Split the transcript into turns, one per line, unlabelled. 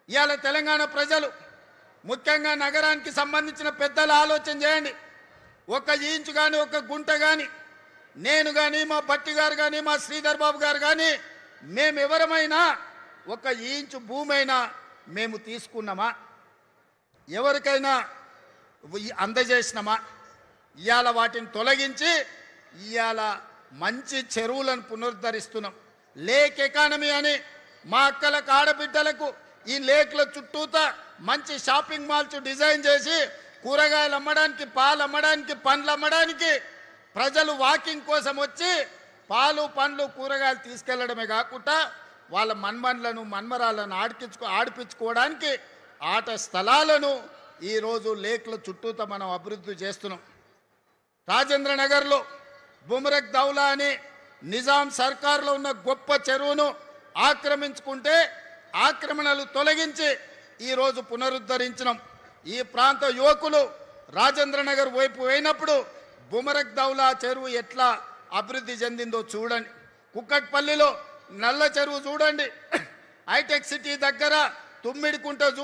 ఇవాళ తెలంగాణ ప్రజలు ముఖ్యంగా నగరానికి సంబంధించిన పెద్దలు ఆలోచన చేయండి. ఒక ఇంచు కానీ ఒక గుంట కానీ నేను కానీ మా భట్టి గారు కానీ మా శ్రీధర్ బాబు గారు కానీ మేమెవరమైనా ఒక ఇంచు భూమి అయినా మేము తీసుకున్నామా? ఎవరికైనా అందజేసినామా? ఇవాళ వాటిని తొలగించి ఇవాళ మంచి చెరువులను పునరుద్ధరిస్తున్నాం. లేక్ ఎకానమీ అని మా అక్కలకు ఆడబిడ్డలకు ఈ లేక్ల చుట్టూతా మంచి షాపింగ్ మాల్స్ డిజైన్ చేసి కూరగాయలు అమ్మడానికి, పాలు అమ్మడానికి, పండ్లు అమ్మడానికి ప్రజలు వాకింగ్ కోసం వచ్చి పాలు పండ్లు కూరగాయలు తీసుకెళ్లడమే కాకుండా వాళ్ళ మన్మన్లను మన్మరాలను ఆడిపించుకోవడానికి ఆట స్థలాలను ఈరోజు లేక్ల చుట్టూతా మనం అభివృద్ధి చేస్తున్నాం. రాజేంద్ర నగర్లో బుమరక్ దౌలా అని నిజాం సర్కార్లో ఉన్న గొప్ప చెరువును ఆక్రమించుకుంటే ఆక్రమణలు తొలగించి ఈరోజు పునరుద్ధరించినాం. ఈ ప్రాంత యువకులు రాజేంద్ర నగర్ వైపు పోయినప్పుడు బుమరక్ దౌలా చెరువు ఎట్లా అభివృద్ధి చెందిందో చూడండి. కుక్కట్పల్లిలో నల్ల చెరువు చూడండి. హైటెక్ సిటీ దగ్గర తుమ్మిడికుంట